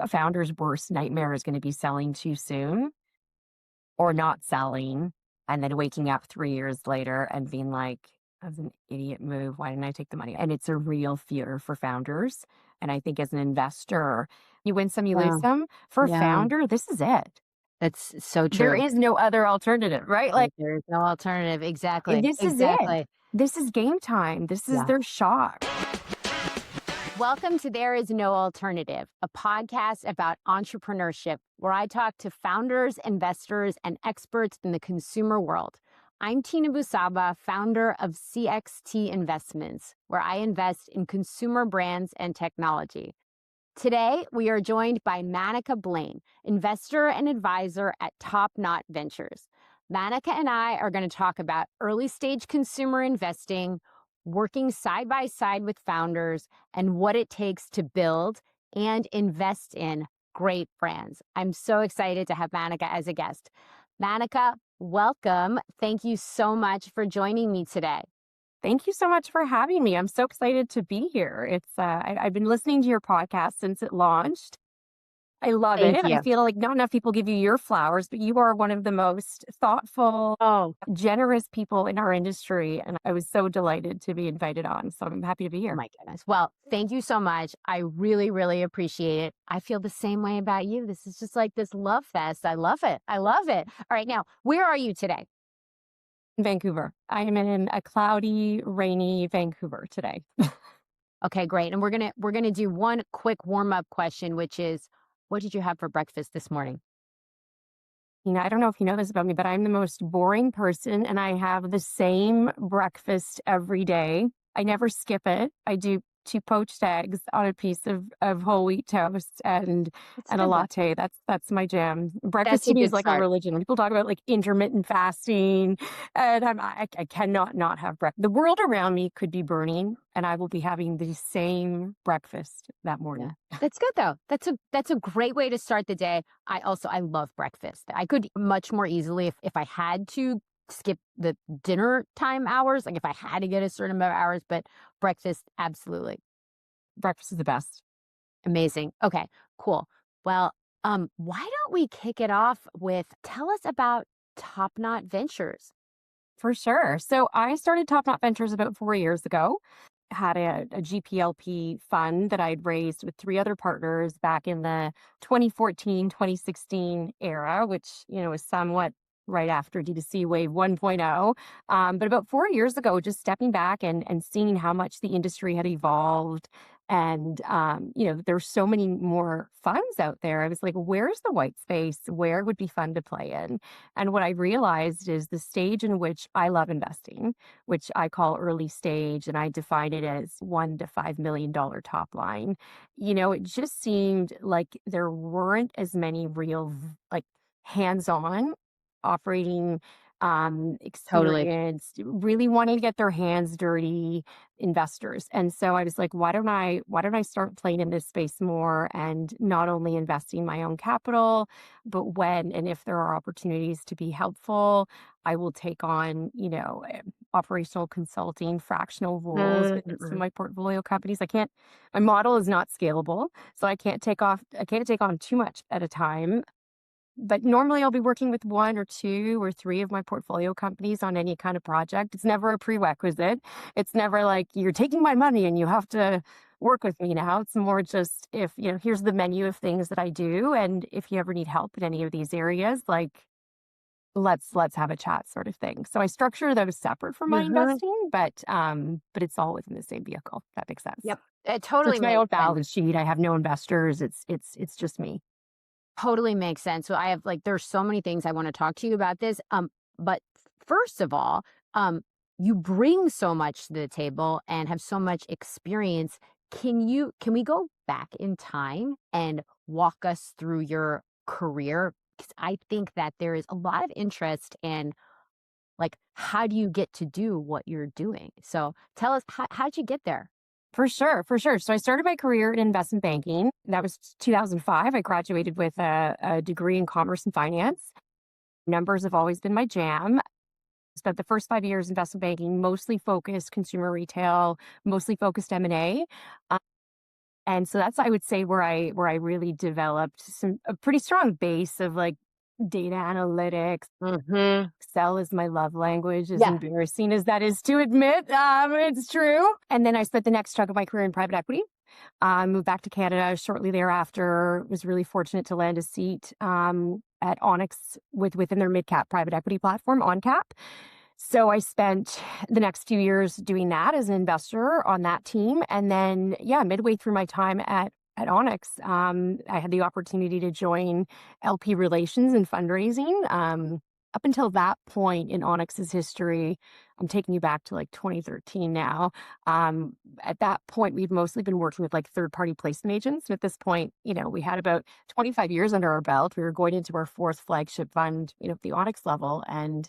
a founder's worst nightmare is going to be selling too soon or not selling and then waking up 3 years later and being like, that was an idiot move. Why didn't I take the money? And it's a real fear for founders. And I think as an investor, you win some, you lose Yeah. some. For a Yeah. founder, this is it. That's so There true. is no other alternative, right? Like, There is no alternative. Exactly. this is it. Exactly. This is game time. This is Yeah. their shot. Welcome to There Is No Alternative, a podcast about entrepreneurship where I talk to founders, investors, and experts in the consumer world. I'm Tina Bou-Saba, founder of CXT Investments, where I invest in consumer brands and technology. Today, we are joined by Manica Blain, investor and advisor at Top Knot Ventures. Manica and I are going to talk about early stage consumer investing, working side by side with founders, and what it takes to build and invest in great brands. I'm so excited to have Manica as a guest. Manica, welcome. Thank you so much for joining me today. Thank you so much for having me. I'm so excited to be here. I've been listening to your podcast since it launched. I love Thank it. I you. feel like not enough people give you your flowers, but you are one of the most thoughtful, Oh, generous people in our industry. And I was so delighted to be invited on. So I'm happy to be oh here. my goodness. Well, thank you so much. I really, really appreciate it. I feel the same way about you. This is just like this love fest. I love it. I love it. All right. Now, where are you today? In Vancouver. I am in a cloudy, rainy Vancouver today. Okay, great. And we're gonna do one quick warm-up question, which is, what did you have for breakfast this morning? I don't know if you know this about me, but I'm the most boring person and I have the same breakfast every day. I never skip it. I do two poached eggs on a piece of whole wheat toast That's and a good though. latte. That's my jam. Breakfast That's to a me is good like a start. religion. People talk about like intermittent fasting and I cannot not have breakfast. The world around me could be burning and I will be having the same breakfast that Yeah. morning. That's good though. That's a great way to start the day. I love breakfast. I could much more easily if I had to skip the dinner time hours, like if I had to get a certain amount of hours, but breakfast, absolutely. Breakfast is the best. Amazing. Okay, cool. Well, why don't we kick it off with tell us about Top Knot Ventures? For sure. So I started Top Knot Ventures about 4 years ago. Had a GPLP fund that I'd raised with three other partners back in the 2014, 2016 era, which, was somewhat right after D2C Wave 1.0. But about 4 years ago, just stepping back and seeing how much the industry had evolved. And, there's so many more funds out there. I was like, where's the white space? Where would be fun to play in? And what I realized is the stage in which I love investing, which I call early stage, and I define it as $1 to $5 million top line. It just seemed like there weren't as many real, like, hands-on operating Totally. experience, really wanting to get their hands dirty investors. And so I was like, why don't I start playing in this space more and not only investing my own capital, but when and if there are opportunities to be helpful, I will take on, operational consulting, fractional roles within some of Mm-mm. my portfolio companies. My model is not scalable, so I can't take on too much at a time. But normally I'll be working with one or two or three of my portfolio companies on any kind of project. It's never a prerequisite. It's never like you're taking my money and you have to work with me now. It's more just if, here's the menu of things that I do. And if you ever need help in any of these areas, like let's have a chat sort of thing. So I structure those separate from my Mhm. investing, but it's all within the same vehicle. If that makes sense. Yep. It So totally it's my makes own sense. balance sheet. I have no investors. It's just me. Totally makes sense. So I have there's so many things I want to talk to you about this. But first of all, you bring so much to the table and have so much experience. Can we go back in time and walk us through your career? Because I think that there is a lot of interest in how do you get to do what you're doing? So tell us how'd you get there? For sure, for sure. So I started my career in investment banking. That was 2005. I graduated with a degree in commerce and finance. Numbers have always been my jam. Spent the first 5 years investment banking, mostly focused consumer retail, mostly focused M&A. And so that's, I would say, where I really developed a pretty strong base of like data analytics. Mm-hmm. Excel is my love language, as Yeah. embarrassing as that is to admit. It's true. And then I spent the next chunk of my career in private equity. Moved back to Canada shortly thereafter. Was really fortunate to land a seat at Onyx within their mid cap private equity platform, OnCap. So I spent the next few years doing that as an investor on that team, and then midway through my time at Onyx, I had the opportunity to join LP relations and fundraising. Up until that point in Onyx's history, I'm taking you back to like 2013 now. At that point, we'd mostly been working with like third-party placement agents. And at this point, we had about 25 years under our belt. We were going into our fourth flagship fund, at the Onyx level, and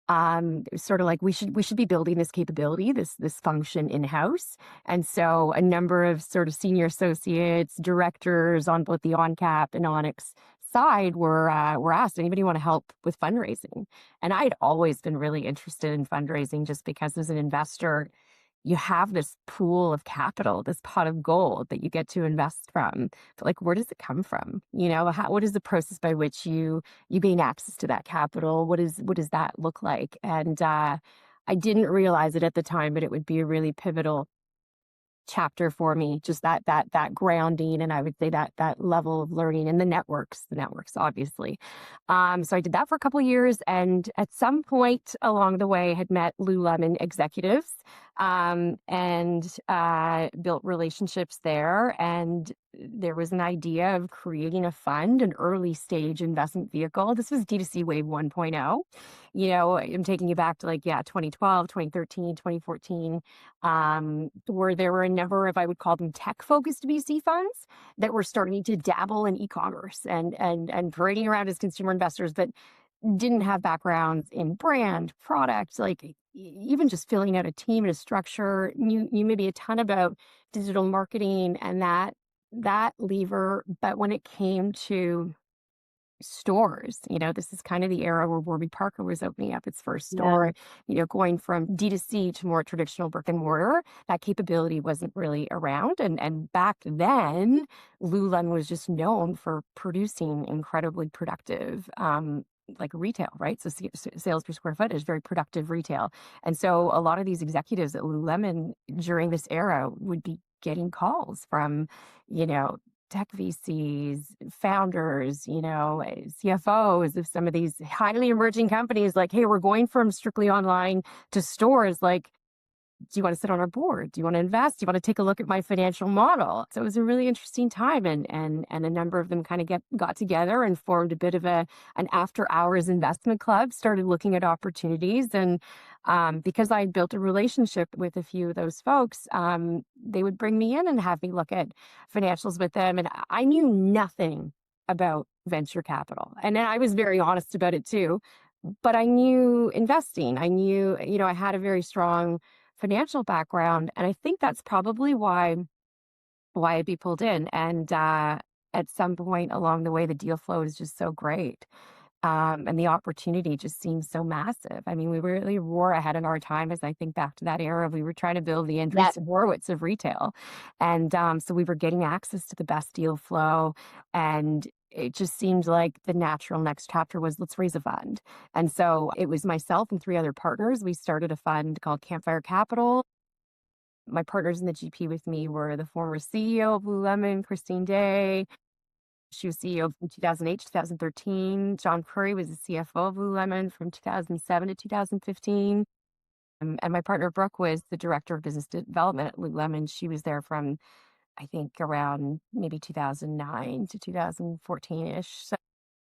it was sort of like we should be building this capability, this function in-house. And so a number of sort of senior associates, directors on both the OnCap and Onyx side were asked, anybody want to help with fundraising? And I had always been really interested in fundraising just because as an investor, you have this pool of capital, this pot of gold that you get to invest from. But like, where does it come from? What is the process by which you gain access to that capital? What does that look like? And I didn't realize it at the time, but it would be a really pivotal chapter for me, just that grounding, and I would say that level of learning, and the networks obviously. So I did that for a couple of years, and at some point along the way had met Lululemon executives, and built relationships there. And there was an idea of creating a fund, an early stage investment vehicle. This was D2C Wave 1.0. I'm taking you back to 2012, 2013, 2014, where there were a number of, I would call them tech-focused VC funds that were starting to dabble in e-commerce and parading around as consumer investors, but didn't have backgrounds in brand, product, even just filling out a team and a structure. You maybe a ton about digital marketing and that lever, but when it came to stores, this is kind of the era where Warby Parker was opening up its first store, going from D2C to more traditional brick and mortar. That capability wasn't really around. And back then, Lululemon was just known for producing incredibly productive, retail, right? So sales per square foot is very productive retail. And so a lot of these executives at Lululemon during this era would be getting calls from, tech VCs, founders, CFOs of some of these highly emerging companies, like, hey, we're going from strictly online to stores. Like, do you want to sit on our board? Do you want to invest? Do you want to take a look at my financial model? So it was a really interesting time, and a number of them kind of got together and formed a bit of an after hours investment club, started looking at opportunities. And because I had built a relationship with a few of those folks, they would bring me in and have me look at financials with them. And I knew nothing about venture capital. And then I was very honest about it too. But I knew investing. I knew, I had a very strong financial background. And I think that's probably why I'd be pulled in. And at some point along the way, the deal flow is just so great. And the opportunity just seems so massive. I mean, we really were ahead in our time. As I think back to that era, we were trying to build the Andreessen Horowitz of retail. And so we were getting access to the best deal flow. And it just seemed like the natural next chapter was, let's raise a fund. And so it was myself and three other partners. We started a fund called Campfire Capital. My partners in the GP with me were the former CEO of Lululemon, Christine Day. She was CEO from 2008 to 2013. John Curry was the CFO of Lululemon from 2007 to 2015. And my partner, Brooke, was the director of business development at Lululemon. She was there from, I think, around maybe 2009 to 2014-ish.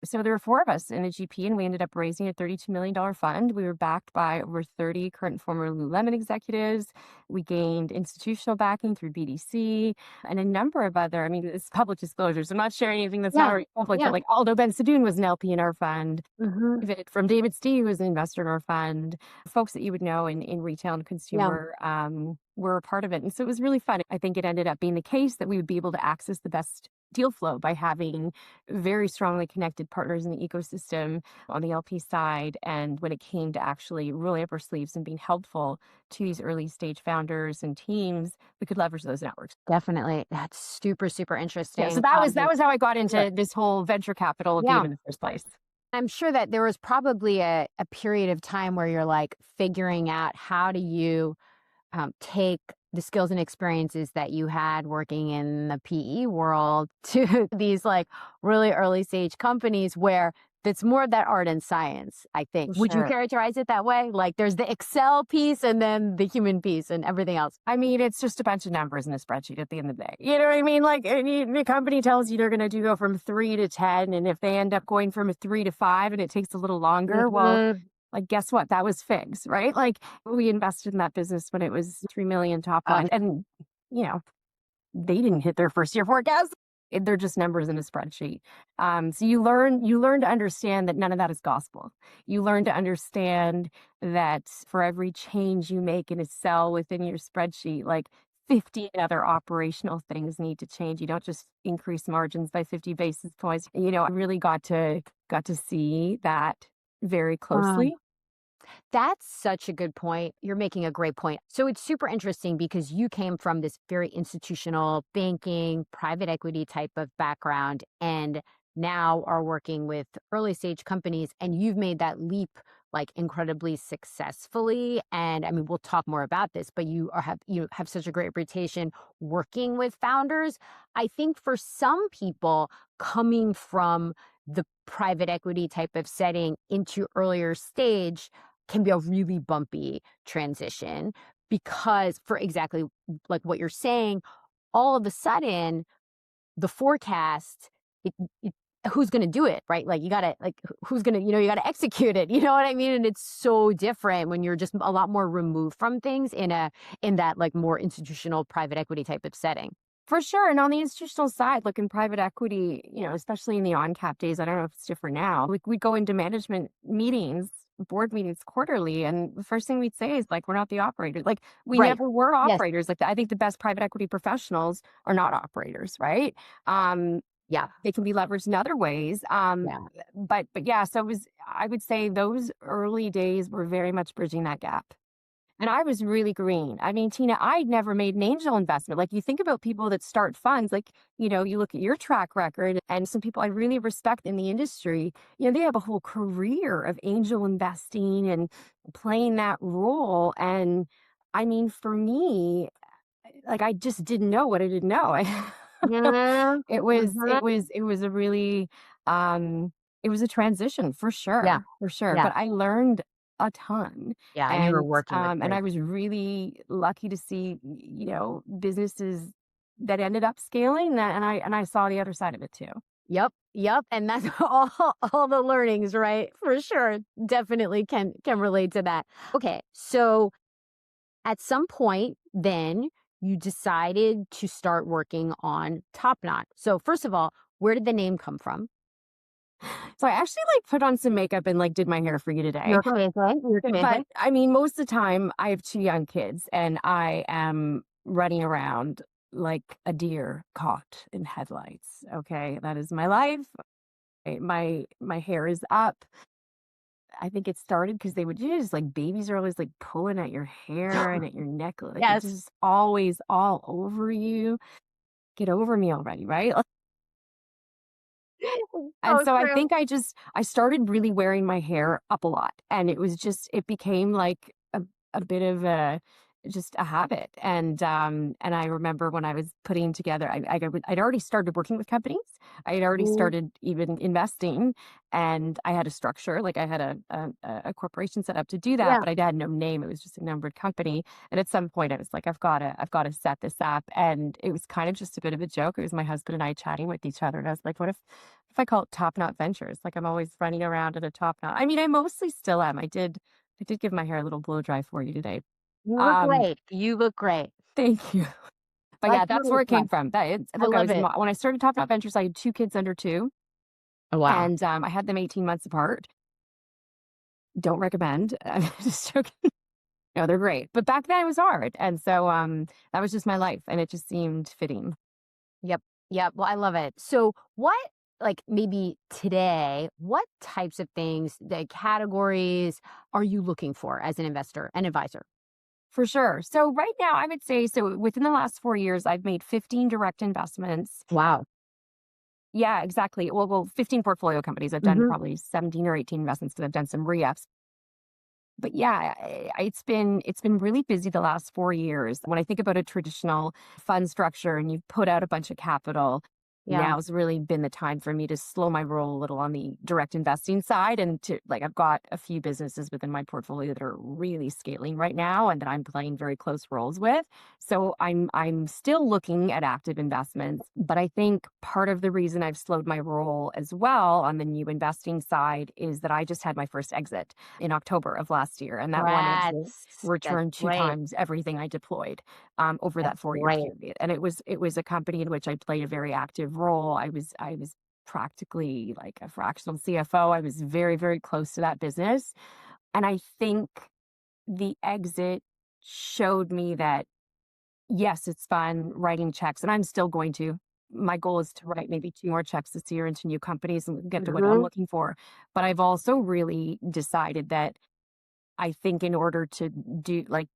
So there were four of us in the GP, and we ended up raising a $32 million fund. We were backed by over 30 current and former Lululemon executives. We gained institutional backing through BDC and a number of other, it's public disclosures. I'm not sharing anything that's not public, but like Aldo Ben Sadoun was an LP in our fund. From David Stee, who was an investor in our fund. Folks that you would know in retail and consumer were a part of it. And so it was really fun. I think it ended up being the case that we would be able to access the best deal flow by having very strongly connected partners in the ecosystem on the LP side. And when it came to actually rolling up our sleeves and being helpful to these early stage founders and teams, we could leverage those networks. Definitely. That's super, super Yeah, so interesting. that was how I got Sure. into this whole venture capital Yeah. game in the first place. I'm sure that there was probably a period of time where you're like figuring out how do you take the skills and experiences that you had working in the PE world to these like really early stage companies where it's more of that art and science, I think. For Would you sure. characterize it that way? Like there's the Excel piece and then the human piece and everything else. I mean, it's just a bunch of numbers in a spreadsheet at the end of the day. You know what I mean? Like the company tells you they're going to go from 3 to 10. And if they end up going from a 3 to 5 and it takes a little longer, well, Mhm. like, guess what? That was figs, right? Like we invested in that business when it was 3 million top Uh, line. And, you know, they didn't hit their first year forecast. They're just numbers in a spreadsheet. So you learn to understand that none of that is gospel. You learn to understand that for every change you make in a cell within your spreadsheet, like 50 other operational things need to change. You don't just increase margins by 50 basis points. I really got to see that very um, closely. That's such a good point. You're making a great point. So it's super interesting because you came from this very institutional banking, private equity type of background and now are working with early stage companies and you've made that leap like incredibly successfully. And I mean, we'll talk more about this, but you have such a great reputation working with founders. I think for some people coming from the private equity type of setting into earlier stage can be a really bumpy transition because for exactly like what you're saying, all of a sudden the forecast, it who's going to do it, right? Like you got to like who's going to, you got to execute it. You know what I mean? And it's so different when you're just a lot more removed from things in that like more institutional private equity type of setting. For sure. And on the institutional side, look in private equity, especially in the on-cap days, I don't know if it's different now. We go into management meetings, board meetings quarterly, and the first thing we'd say is like, we're not the operators. Like we Right. never were Yes. operators. Like I think the best private equity professionals are not operators, right? Um, Yeah. they can be leveraged in other ways. Yeah. But yeah, so I would say those early days were very much bridging that gap. And I was really green. I mean, Tina, I'd never made an angel investment. Like you think about people that start funds, like, you look at your track record and some people I really respect in the industry, they have a whole career of angel investing and playing that role. And I mean, for me, like I just didn't know what I didn't know. Mhm. It was Mhm. it was it was a really um it was a transition for Yeah. sure, for sure. Yeah. But I learned a ton. Yeah. And you were And working with and great. I was really lucky to see, businesses that ended up scaling that and I saw the other side of it too. Yep, yep, and that's all the learnings, right? For sure. Definitely can relate to that. Okay, so at some point then you decided to start working on Top Knot. So first of all, where did the name come from? So I actually like put on some makeup and like did my hair for you today. You're amazing. You're But amazing. I mean, most of the time I have two young kids and I am running around like a deer caught in headlights. Okay. That is my life. My hair is up. I think it started because they would just like babies are always like pulling at your hair and at your neck. Like it's Yes. just always all over you. Get over me already, right? And So so I true. think I started really wearing my hair up a lot. And it became like a bit of just a habit. And I remember when I was putting together, I'd already started working with companies. I had already Mm, started even investing and I had a structure, like I had a corporation set up to do that, yeah. but I had no name. It was just a numbered company. And at some point I was like, I've got to set this up. And it was kind of just a bit of a joke. It was my husband and I chatting with each other. And I was like, what if I call it Top Knot Ventures? Like I'm always running around at a top knot. I mean, I mostly still am. I did give my hair a little blow dry for you today. You look Um, great. You look great. Thank you. But Like yeah, that's where really it came fun. from. I Look, love it. when I started Top Knot Ventures, I had two kids under two, Oh, wow. and I had them 18 months apart. Don't recommend. I'm just joking. No, they're great. But back then it was hard, and so that was just my life, and it just seemed fitting. Yep. Yep. Well, I love it. So, what, like maybe today, what types of things, the categories are you looking for as an investor and advisor? For sure. So right now, I would say so within the last 4 years, I've made 15 direct investments. Wow. Yeah, exactly. Well, 15 portfolio companies. I've done Hmm. probably 17 or 18 investments because I've done some re-ups. But yeah, it's been really busy the last 4 years. When I think about a traditional fund structure and you put out a bunch of capital, Yeah. now's really been the time for me to slow my roll a little on the direct investing side and to like I've got a few businesses within my portfolio that are really scaling right now and that I'm playing very close roles with. So I'm still looking at active investments, but I think part of the reason I've slowed my roll as well on the new investing side is that I just had my first exit in October of last year. And that one exit That's returned two great. times everything I deployed over that That's 4 year great. period. And it was a company in which I played a very active role. I was practically like a fractional CFO. I was very, very close to that business. And I think the exit showed me that yes, it's fun writing checks, and I'm still going to. My goal is to write maybe 2 more checks this year into new companies and get to what I'm Hmm. looking for. But I've also really decided that I think in order to do like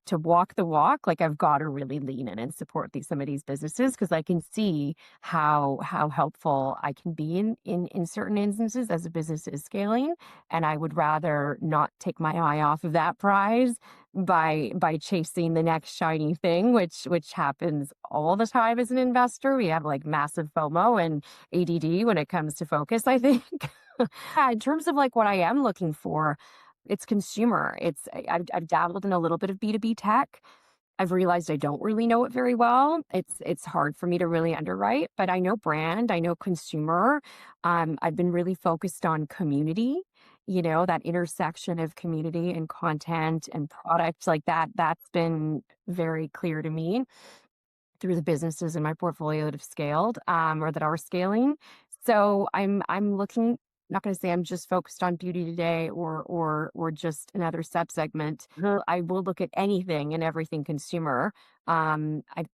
to walk the walk, like I've got to really lean in and support some of these businesses because I can see how helpful I can be in certain instances as a business is scaling, and I would rather not take my eye off of that prize by chasing the next shiny thing, which happens all the time as an investor. We have like massive FOMO and ADD when it comes to focus, I think. Yeah, in terms of like what I am looking for, it's consumer. I've dabbled in a little bit of B2B tech. I've realized I don't really know it very well. It's hard for me to really underwrite, but I know brand, I know consumer. I've been really focused on community, that intersection of community and content and product like that. That's been very clear to me through the businesses in my portfolio that have scaled, or that are scaling. So I'm looking, not going to say I'm just focused on beauty today or just another subsegment. I will look at anything and everything consumer. I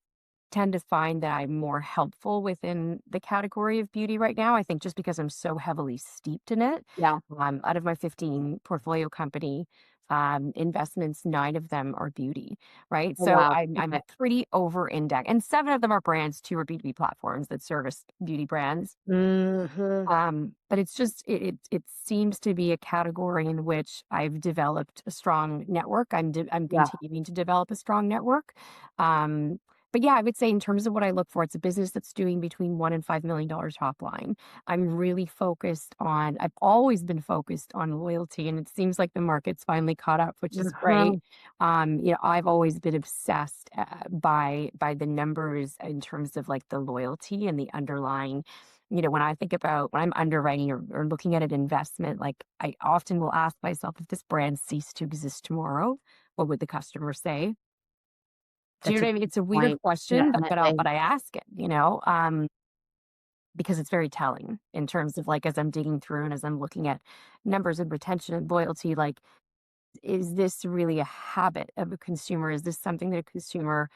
tend to find that I'm more helpful within the category of beauty right now. I think just because I'm so heavily steeped in it. Yeah. Out of my 15 portfolio company investments, 9 of them are beauty, right? Oh, So wow. I'm Okay. pretty over index, and 7 of them are brands, 2 are B2B platforms that service beauty brands. Hmm. But it's just it seems to be a category in which I've developed a strong network. I'm Yeah. continuing to develop a strong network. Um, but yeah, I would say in terms of what I look for, it's a business that's doing between $1 and $5 million top line. I'm really focused on. I've always been focused on loyalty, and it seems like the market's finally caught up, which is great. Hmm. I've always been obsessed by the numbers in terms of like the loyalty and the underlying when I think about when I'm underwriting or looking at an investment, like I often will ask myself, if this brand ceased to exist tomorrow, what would the customer say? Do you That's know a what I mean? good It's a weird point. question, but Definitely. I ask it, because it's very telling in terms of like as I'm digging through and as I'm looking at numbers and retention and loyalty, like is this really a habit of a consumer? Is this something that a consumer,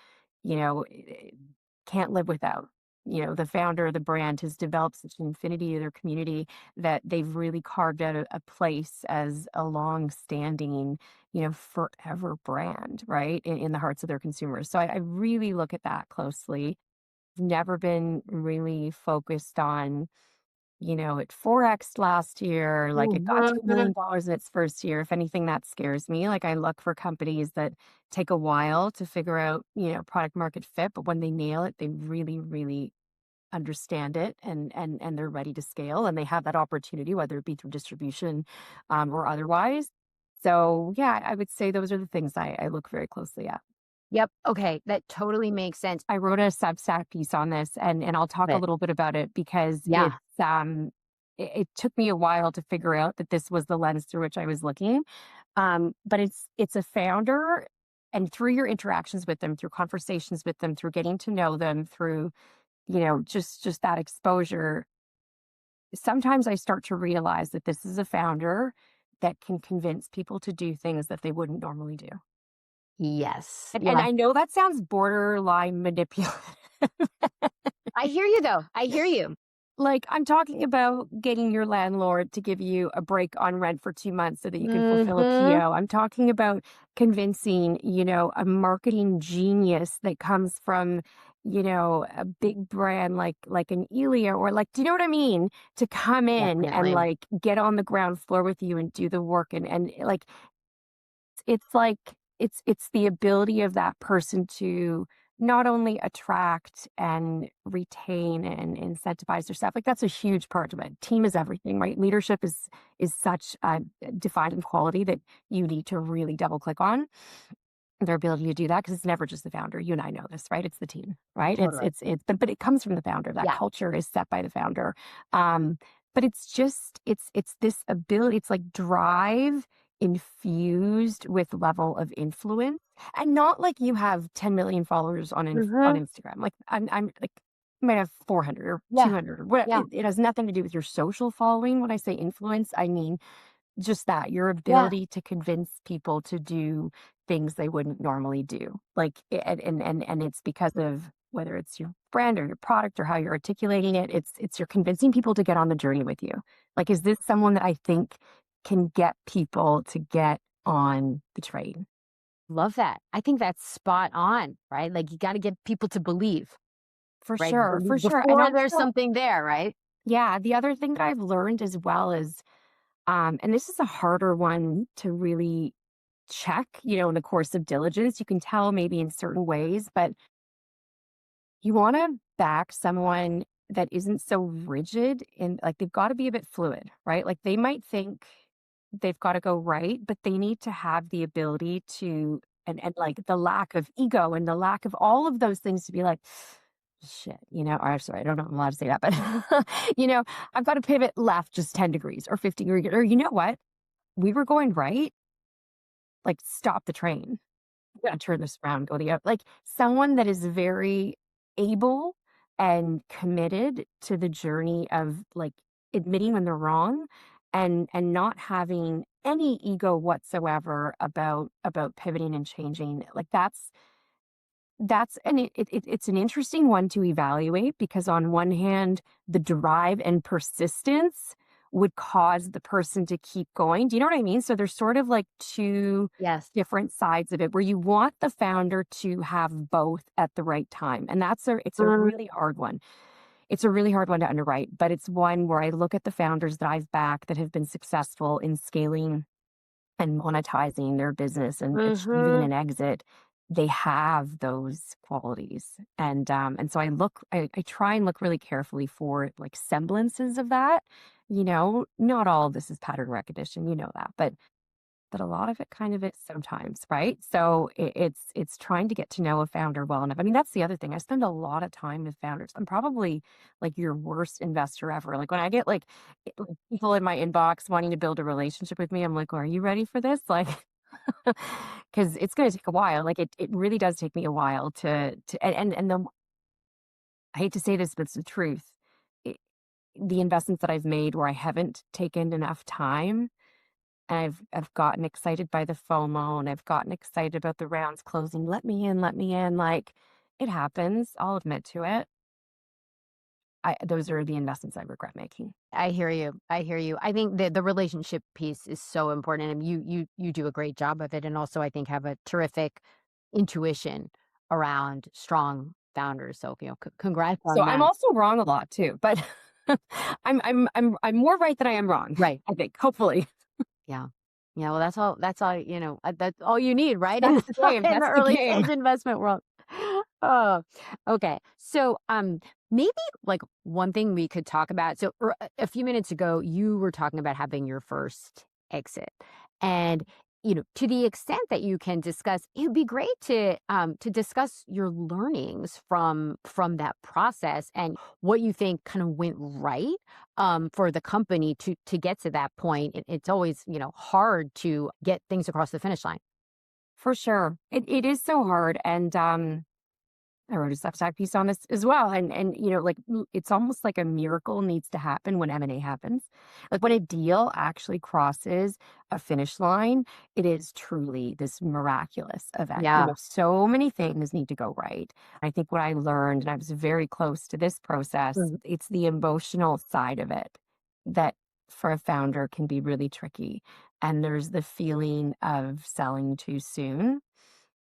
can't live without? The founder of the brand has developed such an affinity to their community that they've really carved out a place as a long-standing, forever brand, right, in the hearts of their consumers. So I really look at that closely. Never been really focused on it 4x last year, like it got to Mhm. $1 million in its first year. If anything, that scares me. Like I look for companies that take a while to figure out, product market fit, but when they nail it, they really, really understand it and they're ready to scale and they have that opportunity, whether it be through distribution or otherwise. So yeah, I would say those are the things I look very closely at. Yep. Okay. That totally makes sense. I wrote a Substack piece on this and I'll talk a But little bit about it because yeah. it took me a while to figure out that this was the lens through which I was looking. But it's a founder and through your interactions with them, through conversations with them, through getting to know them, through, just that exposure, sometimes I start to realize that this is a founder that can convince people to do things that they wouldn't normally do. Yes. And Yeah. I know that sounds borderline manipulative. I hear you though. I hear you. Like, I'm talking about getting your landlord to give you a break on rent for 2 months so that you can fulfill a Mm-hmm. PO. I'm talking about convincing, a marketing genius that comes from, a big brand like an Elia or like, do you know what I mean? To come in and Definitely. like get on the ground floor with you and do the work and like like it's the ability of that person to not only attract and retain and incentivize their staff. Like that's a huge part of it. Team is everything, right? Leadership is such a defined quality that you need to really double click on their ability to do that because it's never just the founder. You and I know this, right? It's the team, right? Totally. But it comes from the founder. That Yeah. culture is set by the founder. Um, but it's just it's this ability. It's like drive infused with level of influence, and not like you have 10 million followers on Mm-hmm. Instagram. Like I'm like. You might have 400 or Yeah. 200 or what Yeah. it has nothing to do with your social following. When I say influence, I mean just that, your Yeah. ability to convince people to do things they wouldn't normally do. Like, and it's because of whether it's your brand or your product or how you're articulating it, it's you're convincing people to get on the journey with you. Like, is this someone that I think can get people to get on the train? Love that. I think that's spot on, right? Like you got to get people to believe, For right? sure, for Believe sure. And before there's also, something there, right? yeah, the other thing that I've learned as well is, and this is a harder one to really check, in the course of diligence. You can tell maybe in certain ways, but you want to back someone that isn't so rigid and like they've got to be a bit fluid, right? Like they might think they've got to go right, but they need to have the ability to, and like the lack of ego and the lack of all of those things to be like, shit, or sorry, I don't know if I'm allowed to say that, but you know, I've got to pivot left just 10 degrees or 50 degrees, or you know what? We were going right. Like stop the train. We gotta turn this around, go the other like, someone that is very able and committed to the journey of, like, admitting when they're wrong and not having any ego whatsoever about pivoting and changing. Like, that's and it's an interesting one to evaluate because on one hand, the drive and persistence would cause the person to keep going. Do you know what I mean? So there's sort of like two Yes. different sides of it where you want the founder to have both at the right time. And it's a Mm, really hard one. It's a really hard one to underwrite, but it's one where I look at the founders that I've backed that have been successful in scaling and monetizing their business and achieving mhm. an exit. They have those qualities. And so I try and look really carefully for like semblances of that. Not all of this is pattern recognition, you know that, but a lot of it kind of is sometimes, right? So it's trying to get to know a founder well enough. I mean, that's the other thing. I spend a lot of time with founders. I'm probably like your worst investor ever. Like when I get like people in my inbox wanting to build a relationship with me, I'm like, well, are you ready for this? Like, because it's going to take a while. Like it really does take me a while and the I hate to say this, but it's the truth. It, the investments that I've made where I haven't taken enough time and I've gotten excited by the FOMO and I've gotten excited about the rounds closing. Let me in, let me in. Like it happens. I'll admit to it. Those are the investments I regret making. I hear you. I hear you. I think the relationship piece is so important, and you do a great job of it, and also I think have a terrific intuition around strong founders. So congrats So on I'm that. also wrong a lot too, but I'm more right than I am wrong. Right. I think, hopefully. Yeah. Yeah. Well, that's all. That's all you need, right? That's the game. In the That's the early game. stage investment world. Oh, okay. So, maybe like one thing we could talk about. So, a few minutes ago, you were talking about having your first exit, and to the extent that you can discuss, it would be great to discuss your learnings from that process and what you think kind of went right for the company to get to that point. It's always hard to get things across the finish line. For sure. It is so hard. And I wrote a Substack piece on this as well. And like it's almost like a miracle needs to happen when M&A happens. Like when a deal actually crosses a finish line, it is truly this miraculous event. Yeah. So many things need to go right. I think what I learned, and I was very close to this process, it's the emotional side of it that for a founder can be really tricky. And there's the feeling of selling too soon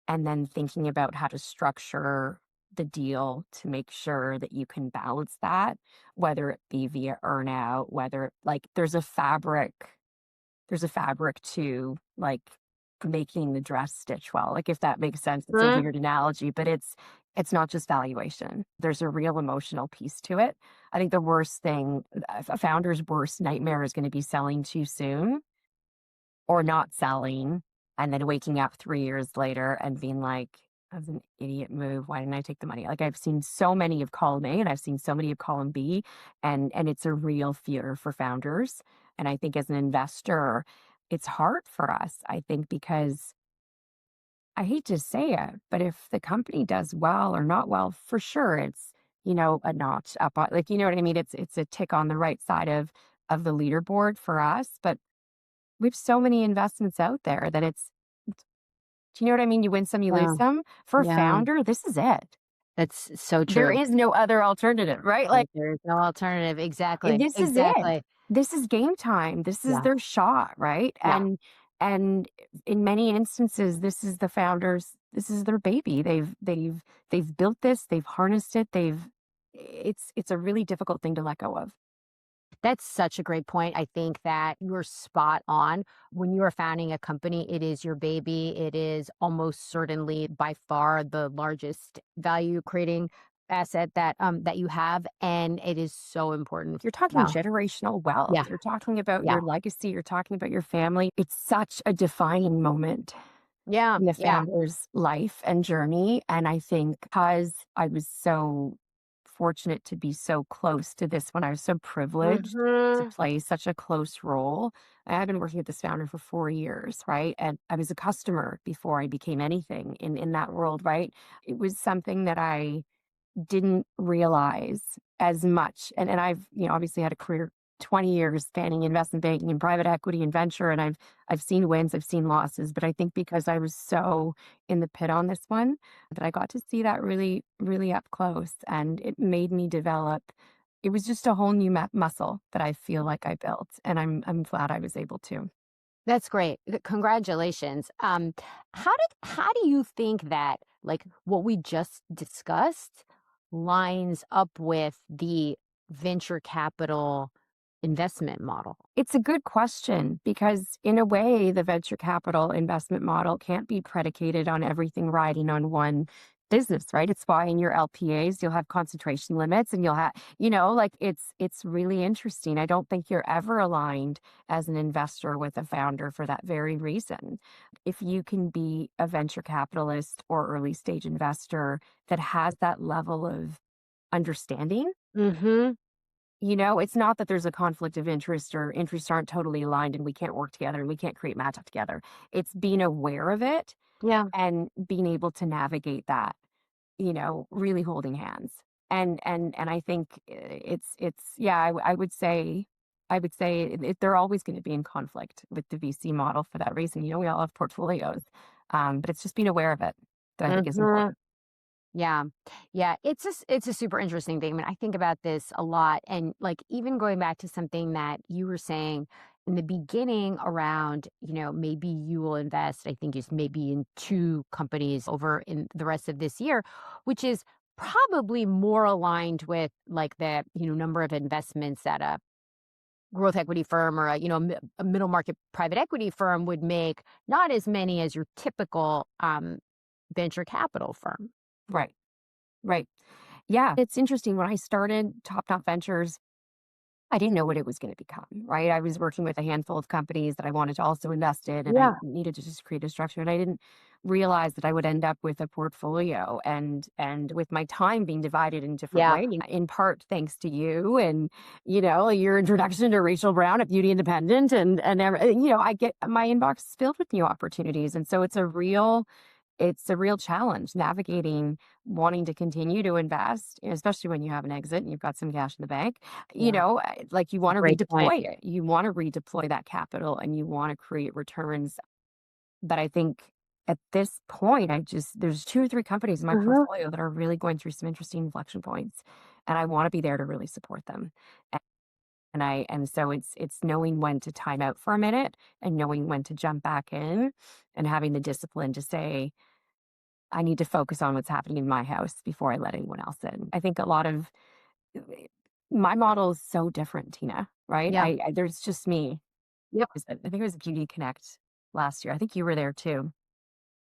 and then thinking about how to structure the deal to make sure that you can balance that, whether it be via earnout, whether like there's a fabric to like making the dress stitch well. Like if that makes sense, it's a Mhm. weird analogy, but it's not just valuation. There's a real emotional piece to it. I think the worst thing, a founder's worst nightmare is going to be selling too soon or not selling and then waking up 3 years later and being like, "That was an idiot move. Why didn't I take the money?" Like, I've seen so many of column A and I've seen so many of column B, and it's a real fear for founders. And I think as an investor, it's hard for us, I think, because I hate to say it, but if the company does well or not well, for sure it's a notch up on like, you know what I mean? It's a tick on the right side of the leaderboard for us, but we have so many investments out there that do you know what I mean? You win some, you lose Yeah. some. For a Yeah. founder, this is it. That's so There true. is no other alternative, right? Like, Like, there's no alternative. Exactly. this is it. Exactly. This is game time. This is Yeah. their shot, right? Yeah. And in many instances, this is the founders, this is their baby. They've built this, they've harnessed it, it's a really difficult thing to let go of. That's such a great point. I think that you're spot on. When you are founding a company, it is your baby. It is almost certainly by far the largest value creating asset that you have, and it is so important. You're talking Yeah. generational wealth. Yeah. You're talking about Yeah. your legacy. You're talking about your family. It's such a defining moment Yeah. in the Yeah. founder's life and journey. And I think because I was so fortunate to be so close to this one, I was so privileged to Mhm. play such a close role. I had been working with this founder for 4 years, right? And I was a customer before I became anything in that world, right? It was something that I didn't realize as much. And I've obviously had a career 20 years spanning investment banking and private equity and venture, and I've seen wins, I've seen losses, but I think because I was so in the pit on this one that I got to see that really really up close, and it made me develop. It was just a whole new muscle that I feel like I built, and I'm glad I was able to. That's great. Congratulations. How do you think that like what we just discussed lines up with the venture capital investment model? It's a good question because, in a way, the venture capital investment model can't be predicated on everything riding on one business, right? It's why in your LPAs you'll have concentration limits, and you'll like it's really interesting. I don't think you're ever aligned as an investor with a founder for that very reason. If you can be a venture capitalist or early stage investor that has that level of understanding, Mhm. it's not that there's a conflict of interest or interests aren't totally aligned and we can't work together and we can't create magic together. It's being aware of it Yeah. and being able to navigate that, really holding hands. And I think it's yeah, I would say they're always going to be in conflict with the VC model for that reason. We all have portfolios, but it's just being aware of it that I think is Mhm. important. Yeah. Yeah, it's a super interesting thing. I mean, I think about this a lot and like even going back to something that you were saying in the beginning around, maybe you will invest, I think is maybe in two companies over in the rest of this year, which is probably more aligned with like the, number of investments that a growth equity firm or a middle market private equity firm would make, not as many as your typical venture capital firm. Right. Right. Yeah. It's interesting. When I started Top Knot Ventures, I didn't know what it was going to become, right? I was working with a handful of companies that I wanted to also invest in, and I Yeah. needed to just create a structure. And I didn't realize that I would end up with a portfolio and with my time being divided in different Yeah. ways, in part thanks to you and your introduction to Rachel Brown at Beauty Independent, and I get my inbox is filled with new opportunities, and so it's a real it's a real challenge navigating wanting to continue to invest, especially when you have an exit and you've got some cash in the bank. Yeah, Like you it's a want to great point. redeploy it. You want to redeploy that capital and you want to create returns. But I think at this point, there's two or three companies in my Uh-huh. portfolio that are really going through some interesting inflection points. And I want to be there to really support them. And so it's knowing when to time out for a minute and knowing when to jump back in and having the discipline to say, I need to focus on what's happening in my house before I let anyone else in. I think a lot of my model is so different, Tina, right? Yeah. There's just me. Yep. I think it was a Beauty Connect last year. I think you were there too.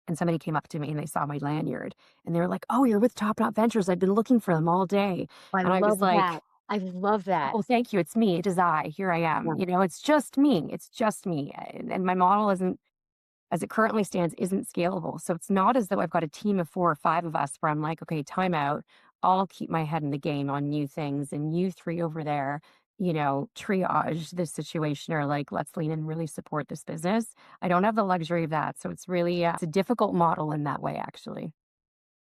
And somebody came up to me and they saw my lanyard and they were like, "Oh, you're with Top Knot Ventures. I've been looking for them all day." I And I was love like, that. I love that. "Oh, thank you. It's me. It is I. Here I am. Yeah. It's just me. It's just me." And my model isn't, as it currently stands, isn't scalable. So it's not as though I've got a team of 4 or 5 of us where I'm like, "Okay, time out. I'll keep my head in the game on new things and you 3 over there, triage this situation or like let's lean and really support this business." I don't have the luxury of that. So it's really it's a difficult model in that way actually.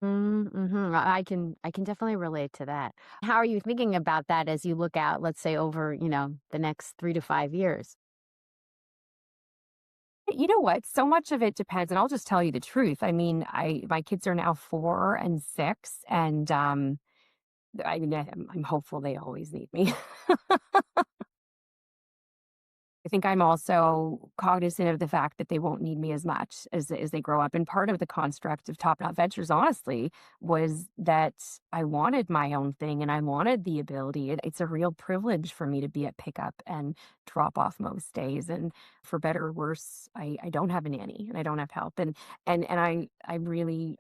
Mm-hmm. I can definitely relate to that. How are you thinking about that as you look out, let's say over, the next 3 to 5 years? You know what? So much of it depends, and I'll just tell you the truth. I mean, I my kids are now 4 and 6, and I mean, I'm hopeful they always need me. I think I'm also cognizant of the fact that they won't need me as much as they grow up. And part of the construct of Top Knot Ventures, honestly, was that I wanted my own thing and I wanted the ability. It's a real privilege for me to be at pickup and drop off most days. And for better or worse, I don't have a nanny and I don't have help. And I really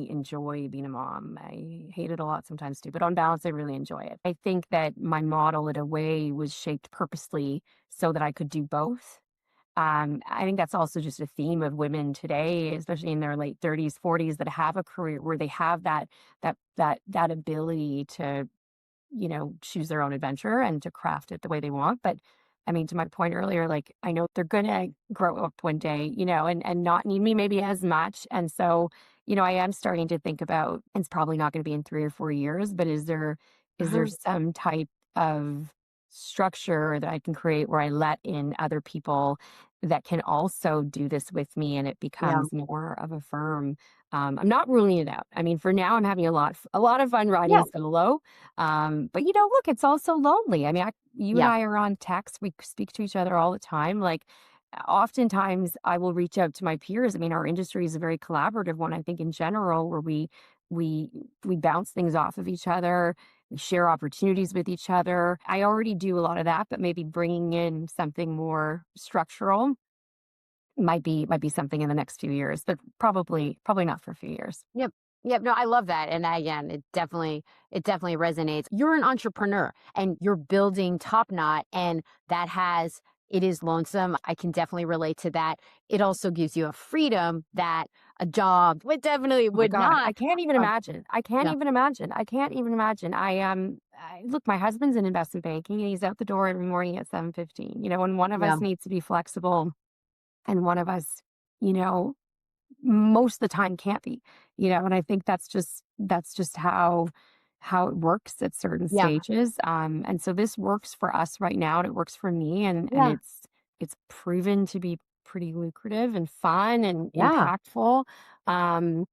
enjoy being a mom. I hate it a lot sometimes too, but on balance, I really enjoy it. I think that my model in a way was shaped purposely so that I could do both. I think that's also just a theme of women today, especially in their late 30s, 40s, that have a career where they have that ability to choose their own adventure and to craft it the way they want. But I mean, to my point earlier, like I know they're gonna grow up one day, and not need me maybe as much. And so, I am starting to think about, and it's probably not gonna be in 3 or 4 years, but is there Uh-huh. some type of structure that I can create where I let in other people that can also do this with me and it Yeah. becomes more of a firm. I'm not ruling it out. I mean, for now, I'm having a lot of fun riding Yeah. solo. But look, it's also lonely. I mean, you and Yeah. I are on text. We speak to each other all the time. Like, oftentimes, I will reach out to my peers. I mean, our industry is a very collaborative one. I think in general, where we we bounce things off of each other. We share opportunities with each other. I already do a lot of that, but maybe bringing in something more structural might be something in the next few years, but probably not for a few years. Yep. Yep. No, I love that. And again, it definitely resonates. You're an entrepreneur and you're building Top Knot, and it is lonesome. I can definitely relate to that. It also gives you a freedom that a job would definitely Oh my would God, not. I can't even Um, imagine. I can't yeah. even imagine. I can't even imagine. Look, my husband's in investment banking and he's out the door every morning at 7:15. And one of Yeah. us needs to be flexible and one of us, you know, most of the time can't be, and I think that's just how it works at certain Yeah. stages. And so this works for us right now and it works for me and Yeah. it's proven to be pretty lucrative and fun and Yeah. impactful. Um,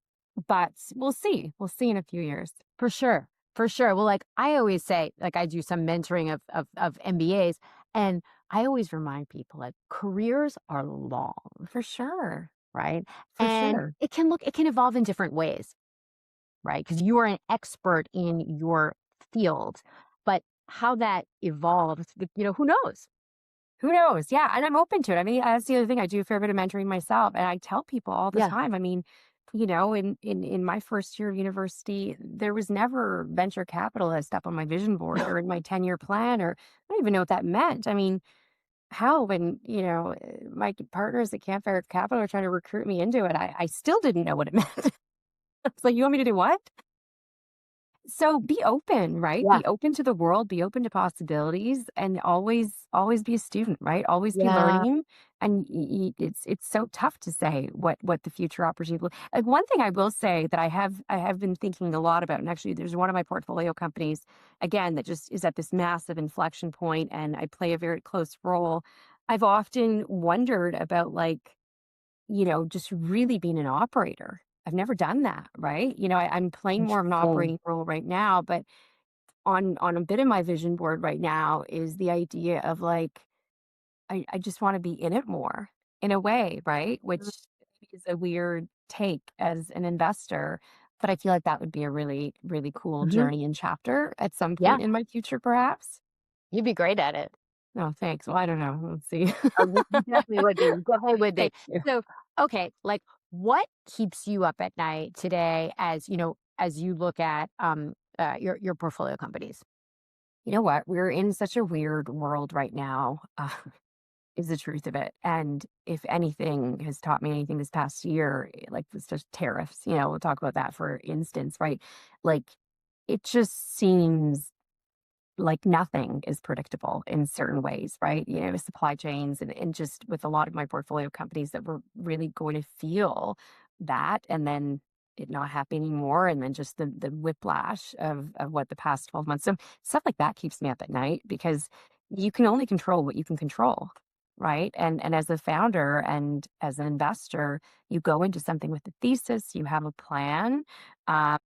but we'll see in a few years. For sure. For sure. Well, like I always say, like I do some mentoring of MBAs, and I always remind people like careers are long, For sure. right? For And sure. it can evolve in different ways, right? Because you are an expert in your field, but how that evolves, who knows? Who knows? Yeah, and I'm open to it. I mean, that's the other thing. I do a fair bit of mentoring myself, and I tell people all the Yeah. time. I mean, in my first year of university, there was never venture capitalist up on my vision board or in my 10-year plan, or I don't even know what that meant. I mean, hell, when my partners at Campfire Capital are trying to recruit me into it, I still didn't know what it meant. It's like, you want me to do what? So be open, right? Yeah. Be open to the world, be open to possibilities, and always be a student, right? Always be Yeah. learning. And it's so tough to say what the future opportunity like. One thing I will say that I have been thinking a lot about, and actually there's one of my portfolio companies again that just is at this massive inflection point, and I play a very close role. I've often wondered about, like, just really being an operator. I've never done that, right? I'm playing more of an Interesting. operating role right now, but on a bit of my vision board right now is the idea of, like, I just want to be in it more in a way, right? Which is a weird take as an investor, but I feel like that would be a really, really cool Mhm. journey and chapter at some Yeah, point in my future, perhaps. you'd be great at it. Oh, thanks. Well, I don't know. Let's see. You definitely would be. You definitely would be. Thank you. So, okay, like what keeps you up at night today as, as you look at your portfolio companies? You know what? We're in such a weird world right now. Is the truth of it. And if anything has taught me anything this past year, like it's just tariffs, we'll talk about that for instance, right? Like, it just seems like nothing is predictable in certain ways, right? Supply chains, and just with a lot of my portfolio companies that were really going to feel that, and then it not happening anymore, and then just the whiplash of what the past 12 months. So stuff like that keeps me up at night because you can only control what you can control. Right. And as a founder and as an investor, you go into something with a thesis, you have a plan. I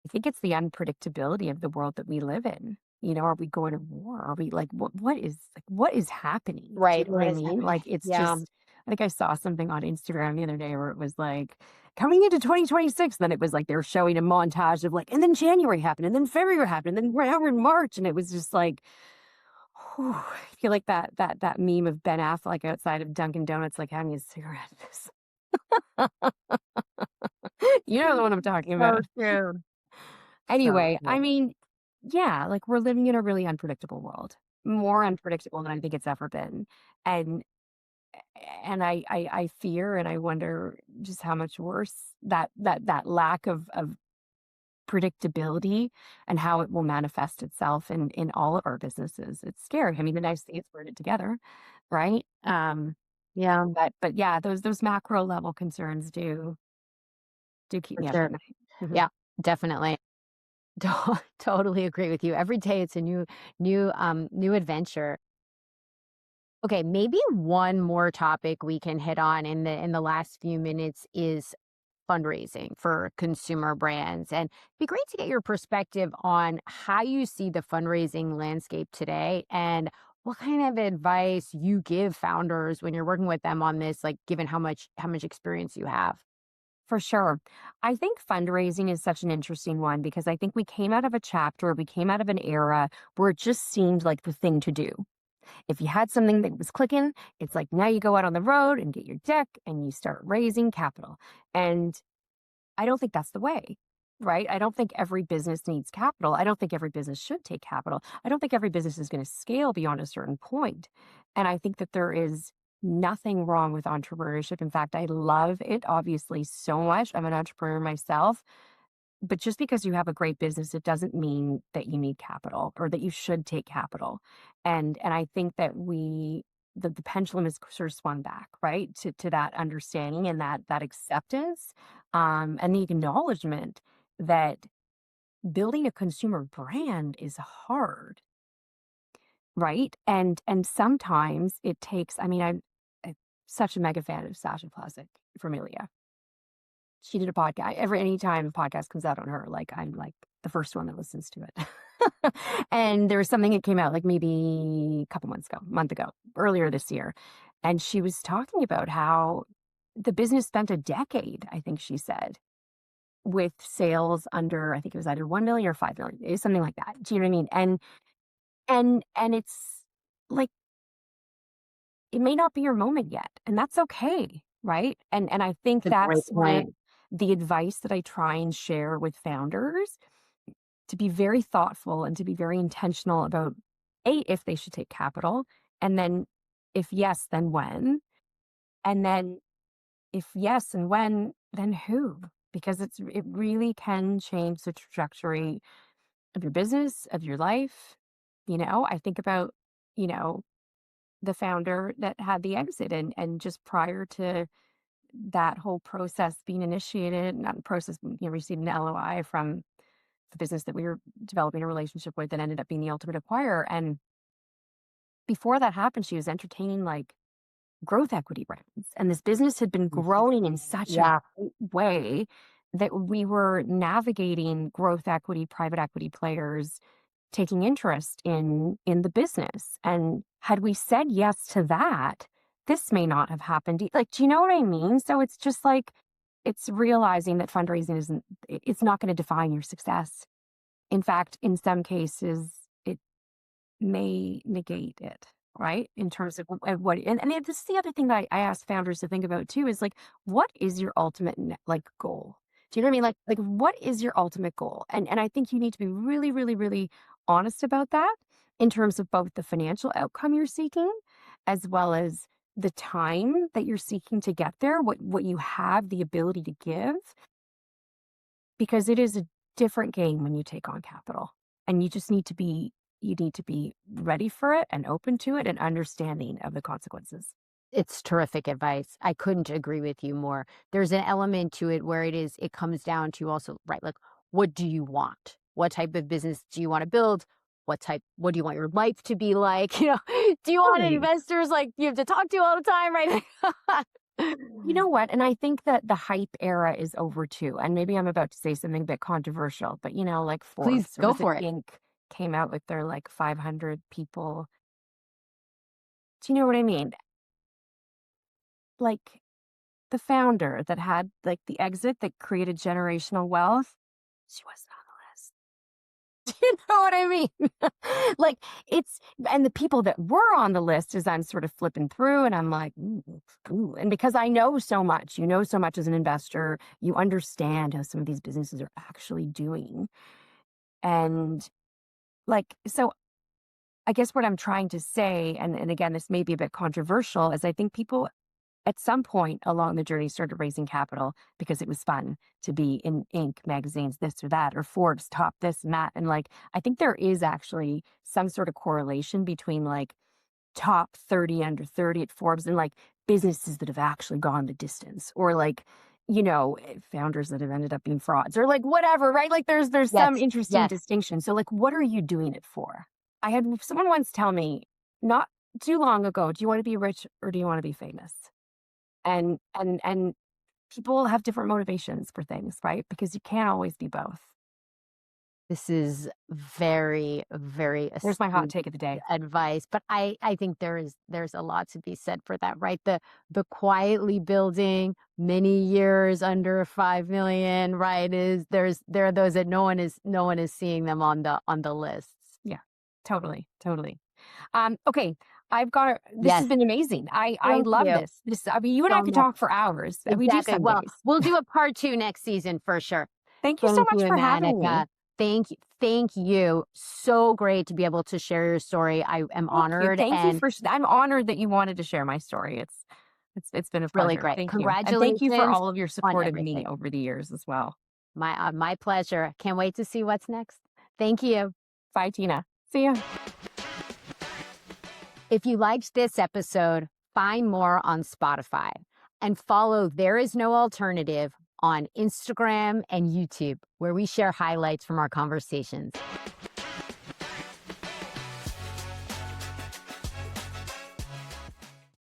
think it's the unpredictability of the world that we live in. Are we going to war? Are we, like, what is happening? Do you Right. know what What I is mean? happening? Like, it's Yeah. just, I think I saw something on Instagram the other day where it was like coming into 2026. Then it was like they were showing a montage of, like, and then January happened, and then February happened, and then we're in March, and it was just like, whew, I feel like that meme of Ben Affleck outside of Dunkin' Donuts, like having a cigarette. You know the one I'm talking So about. true. So Anyway, I true. mean, yeah, like, we're living in a really unpredictable world, more unpredictable than I think it's ever been. And I fear and I wonder just how much worse that lack of predictability and how it will manifest itself in all of our businesses. It's scary. I mean, the nice thing is we're in it together, right? Yeah, But yeah, those macro level concerns do keep for me up at sure. night. Mhm. Yeah, definitely. Totally agree with you. Every day it's a new adventure. Okay, maybe one more topic we can hit on in the last few minutes is fundraising for consumer brands. And it'd be great to get your perspective on how you see the fundraising landscape today and what kind of advice you give founders when you're working with them on this, like given how much experience you have. For sure. I think fundraising is such an interesting one because I think we came out of a chapter, we came out of an era where it just seemed like the thing to do. If you had something that was clicking, it's like now you go out on the road and get your deck and you start raising capital. And I don't think that's the way, right? I don't think every business needs capital. I don't think every business should take capital. I don't think every business is going to scale beyond a certain point. And I think that there is nothing wrong with entrepreneurship. In fact, I love it obviously so much. I'm an entrepreneur myself. But just because you have a great business, it doesn't mean that you need capital or that you should take capital. And I think that the pendulum is sort of swung back, right, to that understanding and that acceptance, and the acknowledgement that building a consumer brand is hard, right? And sometimes it takes. I mean, I'm such a mega fan of Sasha Classic Familia. She did a podcast. Anytime a podcast comes out on her, like, I'm like the first one that listens to it. And there was something that came out like maybe a couple months ago, a month ago, earlier this year. And she was talking about how the business spent a decade, I think she said, with sales under, I think it was either 1 million or 5 million. It was something like that. Do you know what I mean? And it's like, it may not be your moment yet, and that's okay, right? And I think It's a great that's where point. the advice that I try and share with founders, to be very thoughtful and to be very intentional about, A, if they should take capital, and then if yes, then when, and then if yes and when, then who? because it really can change the trajectory of your business, of your life. I think about, you know, the founder that had the exit, and just prior to that whole process being initiated, not process, receiving the LOI from the business that we were developing a relationship with that ended up being the ultimate acquirer. And before that happened, she was entertaining like growth equity rounds. And this business had been growing in such a Yeah. great way that we were navigating growth equity, private equity players taking interest in the business. And had we said yes to that, this may not have happened. Like, do you know what I mean? So it's just like, it's realizing that fundraising it's not going to define your success. In fact, in some cases, it may negate it, right? In terms of what, and this is the other thing that I ask founders to think about too, is like, what is your ultimate like goal? Do you know what I mean? Like what is your ultimate goal? And I think you need to be really, really, really honest about that in terms of both the financial outcome you're seeking, as well as the time that you're seeking to get there, what you have the ability to give, because it is a different game when you take on capital, and you need to be ready for it and open to it and understanding of the consequences. It's terrific advice. I couldn't agree with you more. There's an element to it where it comes down to also, right, like, what do you want? What type of business do you want to build? What do you want your life to be like? Do you want Right. investors like you have to talk to all the time, right? You know what? And I think that the hype era is over too. And maybe I'm about to say something a bit controversial, but like Please Forbes, or go was it for it. Inc., came out with their like 500 people. Do you know what I mean? Like the founder that had like the exit that created generational wealth, she wasn't on the list. You know what I mean? Like and the people that were on the list, as I'm sort of flipping through, and I'm like, ooh, ooh. And because I know so much, so much as an investor, you understand how some of these businesses are actually doing. And like, so I guess what I'm trying to say, and again, this may be a bit controversial, is I think people at some point along the journey started raising capital because it was fun to be in Inc. magazines, this or that, or Forbes top this and that. And like, I think there is actually some sort of correlation between like top 30 under 30 at Forbes and like businesses that have actually gone the distance, or like, founders that have ended up being frauds, or like whatever, right? Like there's some Yes, interesting yes. distinction. So like, what are you doing it for? I had someone once tell me not too long ago, do you want to be rich or do you want to be famous? And people have different motivations for things, right? Because you can't always be both. This is very, very There's my hot astute take of the day. advice, but I think there's a lot to be said for that, right? The quietly building many years under 5 million, right? There are those that no one is seeing them on the lists. Yeah, totally, totally. Okay, this has Yes, been amazing. I thank love you this. I mean, you and I so could much. talk for hours. We do Exactly. some Well, days. we'll do a part 2 next season for sure. Thank you so Thank much you, for having me. Manica. Thank you. So great to be able to share your story. I am Thank you. honored Thank you and for. I'm honored that you wanted to share my story. It's been a really pleasure. great. Thank you, and thank you for Congratulations all of your on support of me everything. over the years as well. My pleasure. Can't wait to see what's next. Thank you. Bye, Tina. See ya. If you liked this episode, find more on Spotify and follow There Is No Alternative on Instagram and YouTube, where we share highlights from our conversations.